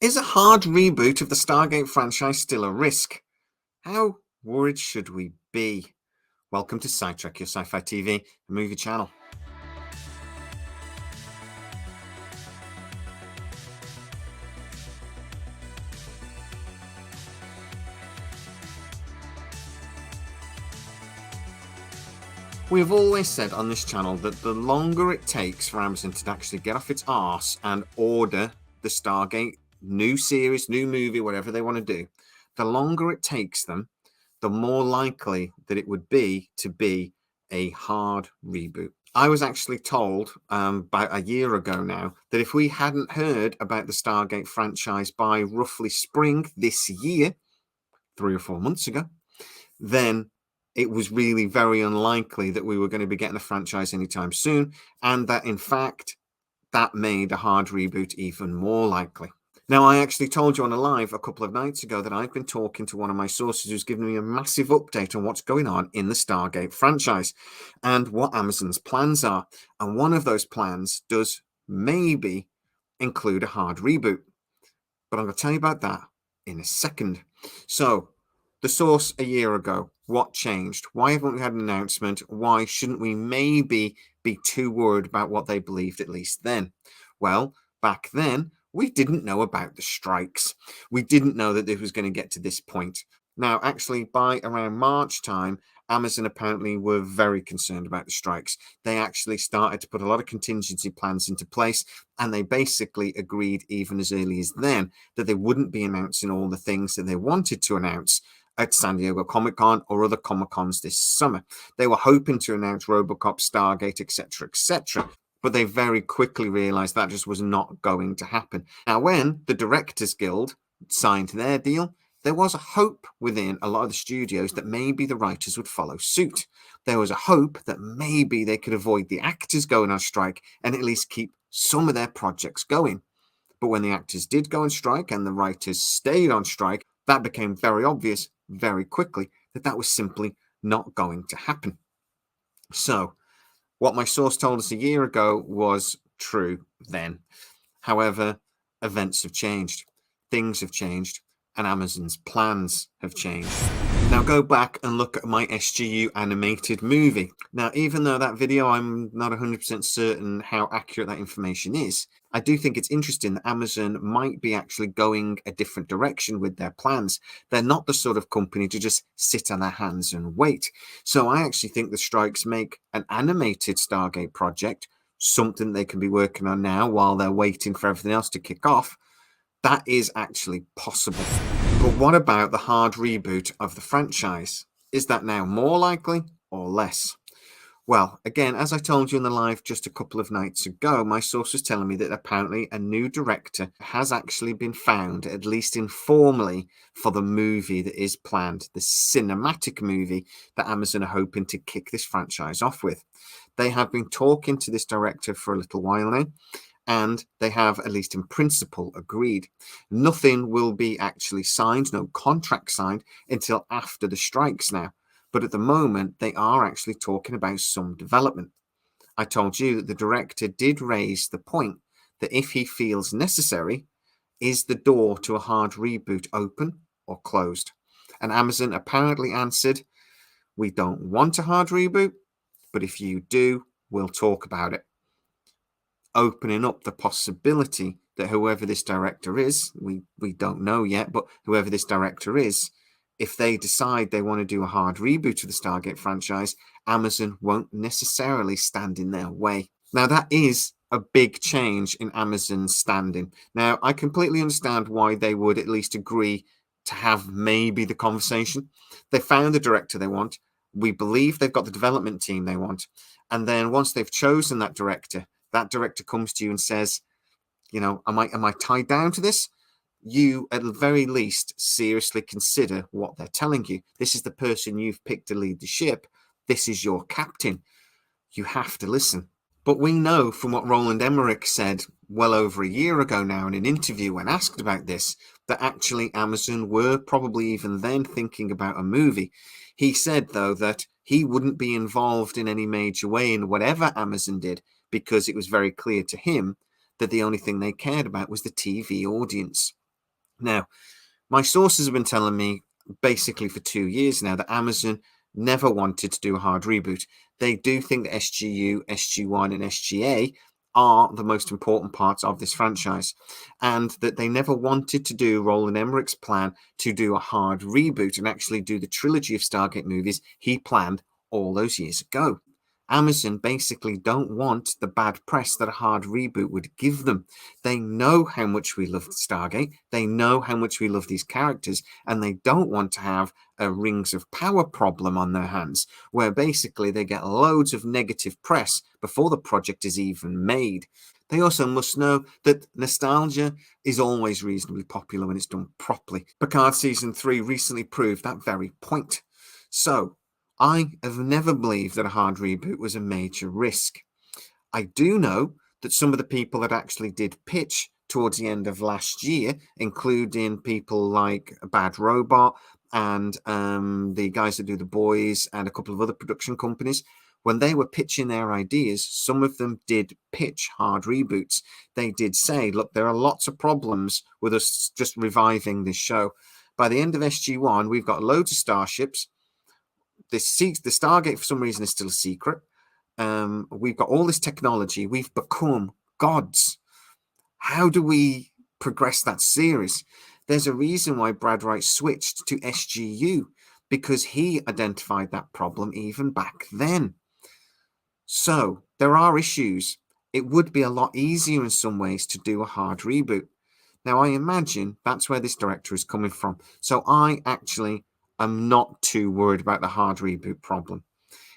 Is a hard reboot of the Stargate franchise still a risk? How worried should we be? Welcome to Sidetrack, your sci-fi TV movie channel. We have always said on this channel that the longer it takes for Amazon to actually get off its arse and order the Stargate new series, new movie, whatever they want to do, the longer it takes them, the more likely that it would be to be a hard reboot. I was actually told about a year ago now that if we hadn't heard about the Stargate franchise by roughly spring this year, 3 or 4 months ago, then it was really very unlikely that we were going to be getting a franchise anytime soon, and that in fact that made a hard reboot even more likely. Now, I actually told you on a live a couple of nights ago that I've been talking to one of my sources who's given me a massive update on what's going on in the Stargate franchise and what Amazon's plans are. And one of those plans does maybe include a hard reboot. But I'm going to tell you about that in a second. So, the source a year ago, what changed? Why haven't we had an announcement? Why shouldn't we maybe be too worried about what they believed at least then? Well, back then, we didn't know about the strikes. We didn't know that it was going to get to this point. Now, actually, by around March time, Amazon apparently were very concerned about the strikes. They actually started to put a lot of contingency plans into place, and they basically agreed even as early as then that they wouldn't be announcing all the things that they wanted to announce at San Diego Comic-Con or other Comic-Cons this summer. They were hoping to announce RoboCop, Stargate, etc., etc., but they very quickly realized that just was not going to happen. Now, when the Directors Guild signed their deal, there was a hope within a lot of the studios that maybe the writers would follow suit. There was a hope that maybe they could avoid the actors going on strike and at least keep some of their projects going. But when the actors did go on strike and the writers stayed on strike, that became very obvious very quickly that that was simply not going to happen. So, what my source told us a year ago was true then. However, events have changed, things have changed, and Amazon's plans have changed. Now go back and look at my SGU animated movie. Now, even though that video, I'm not 100% certain how accurate that information is, I do think it's interesting that Amazon might be actually going a different direction with their plans. They're not the sort of company to just sit on their hands and wait. So I actually think the strikes make an animated Stargate project something they can be working on now while they're waiting for everything else to kick off. That is actually possible. But what about the hard reboot of the franchise? Is that now more likely or less? Well, again, as I told you in the live just a couple of nights ago, my source was telling me that apparently a new director has actually been found, at least informally, for the movie that is planned, the cinematic movie that Amazon are hoping to kick this franchise off with. They have been talking to this director for a little while now, and they have, at least in principle, agreed. Nothing will be actually signed, no contract signed, until after the strikes now. But at the moment, they are actually talking about some development. I told you that the director did raise the point that if he feels necessary, is the door to a hard reboot open or closed? And Amazon apparently answered, we don't want a hard reboot, but if you do, we'll talk about it. Opening up the possibility that whoever this director is, we don't know yet, but whoever this director is, if they decide they want to do a hard reboot of the Stargate franchise, Amazon won't necessarily stand in their way. Now, that is a big change in Amazon's standing. Now, I completely understand why they would at least agree to have maybe the conversation. They found the director they want. We believe they've got the development team they want. And then once they've chosen that director comes to you and says, you know, am I tied down to this? You, at the very least, seriously consider what they're telling you. This is the person you've picked to lead the ship. This is your captain. You have to listen. But we know from what Roland Emmerich said well over a year ago now in an interview when asked about this, that actually Amazon were probably even then thinking about a movie. He said, though, that he wouldn't be involved in any major way in whatever Amazon did because it was very clear to him that the only thing they cared about was the TV audience. Now, my sources have been telling me basically for 2 years now that Amazon never wanted to do a hard reboot. They do think that SGU, SG1, and SGA are the most important parts of this franchise, and that they never wanted to do Roland Emmerich's plan to do a hard reboot and actually do the trilogy of Stargate movies he planned all those years ago. Amazon basically don't want the bad press that a hard reboot would give them. They know how much we love Stargate. They know how much we love these characters, and they don't want to have a Rings of Power problem on their hands, where basically they get loads of negative press before the project is even made. They also must know that nostalgia is always reasonably popular when it's done properly. Picard Season 3 recently proved that very point. So, I have never believed that a hard reboot was a major risk. I do know that some of the people that actually did pitch towards the end of last year, including people like Bad Robot and the guys that do The Boys and a couple of other production companies, when they were pitching their ideas, some of them did pitch hard reboots. They did say, look, there are lots of problems with us just reviving this show. By the end of SG1, we've got loads of starships. The Stargate, for some reason, is still a secret. We've got all this technology. We've become gods. How do we progress that series? There's a reason why Brad Wright switched to SGU, because he identified that problem even back then. So there are issues. It would be a lot easier in some ways to do a hard reboot. Now, I imagine that's where this director is coming from. So I actually am not too worried about the hard reboot problem.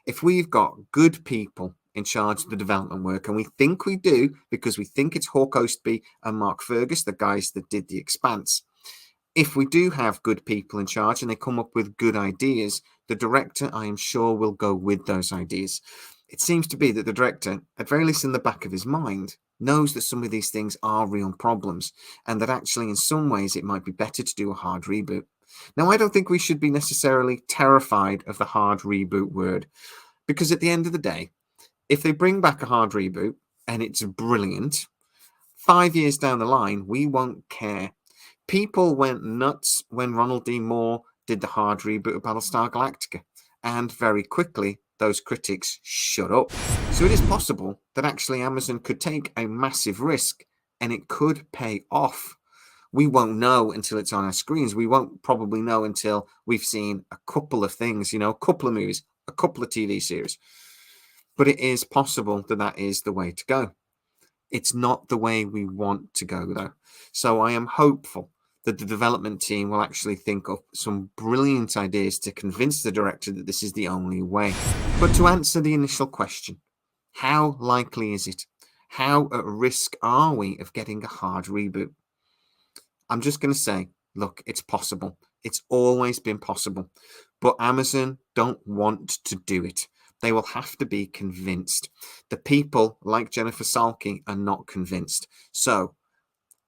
If we've got good people in charge of the development work, and we think we do because we think it's Hawk Ostby and Mark Fergus, the guys that did The Expanse. If we do have good people in charge and they come up with good ideas, the director, I am sure, will go with those ideas. It seems to be that the director, at very least in the back of his mind, knows that some of these things are real problems and that actually in some ways it might be better to do a hard reboot. Now, I don't think we should be necessarily terrified of the hard reboot word, because at the end of the day, if they bring back a hard reboot and it's brilliant, 5 years down the line, we won't care. People went nuts when Ronald D. Moore did the hard reboot of Battlestar Galactica, and very quickly, those critics shut up. So it is possible that actually Amazon could take a massive risk and it could pay off. We won't know until it's on our screens. We won't probably know until we've seen a couple of things, a couple of movies, a couple of TV series. But it is possible that that is the way to go. It's not the way we want to go, though. So I am hopeful that the development team will actually think of some brilliant ideas to convince the director that this is the only way. But to answer the initial question, how likely is it? How at risk are we of getting a hard reboot? I'm just going to say, look, it's possible. It's always been possible. But Amazon don't want to do it. They will have to be convinced. The people like Jennifer Salke are not convinced. So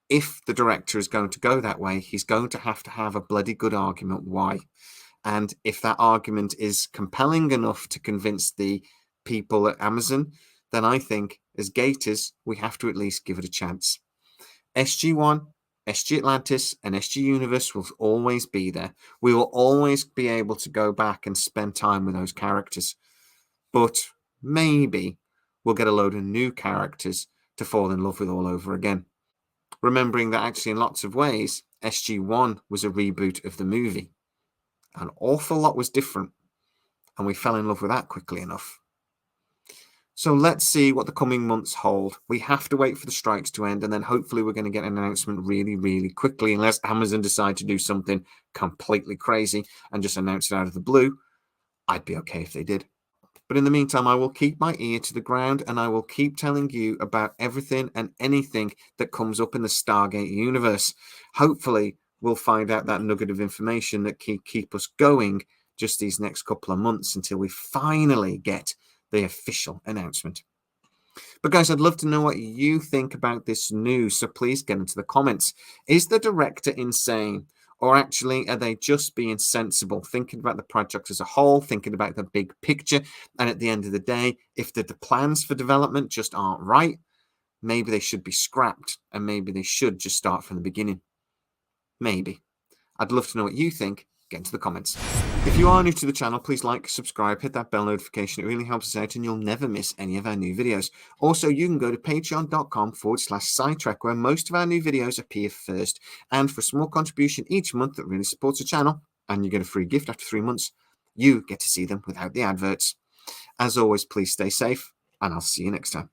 if the director is going to go that way, he's going to have a bloody good argument why. And if that argument is compelling enough to convince the people at Amazon, then I think as Gators, we have to at least give it a chance. SG1, SG Atlantis, and SG Universe will always be there. We will always be able to go back and spend time with those characters. But maybe we'll get a load of new characters to fall in love with all over again. Remembering that actually in lots of ways, SG1 was a reboot of the movie. An awful lot was different, and we fell in love with that quickly enough. So let's see what the coming months hold. We have to wait for the strikes to end, and then hopefully we're going to get an announcement really, really quickly, unless Amazon decide to do something completely crazy and just announce it out of the blue. I'd be okay if they did. But in the meantime, I will keep my ear to the ground and I will keep telling you about everything and anything that comes up in the Stargate universe. Hopefully, we'll find out that nugget of information that can keep us going just these next couple of months until we finally get the official announcement. But guys, I'd love to know what you think about this news, so please get into the comments. Is the director insane? Or actually, are they just being sensible, thinking about the project as a whole, thinking about the big picture? And at the end of the day, if the plans for development just aren't right, maybe they should be scrapped and maybe they should just start from the beginning. Maybe. I'd love to know what you think. Get into the comments. If you are new to the channel, please like, subscribe, hit that bell notification. It really helps us out and you'll never miss any of our new videos. Also, you can go to patreon.com/SciTrek where most of our new videos appear first. And for a small contribution each month that really supports the channel, and you get a free gift after 3 months, you get to see them without the adverts. As always, please stay safe, and I'll see you next time.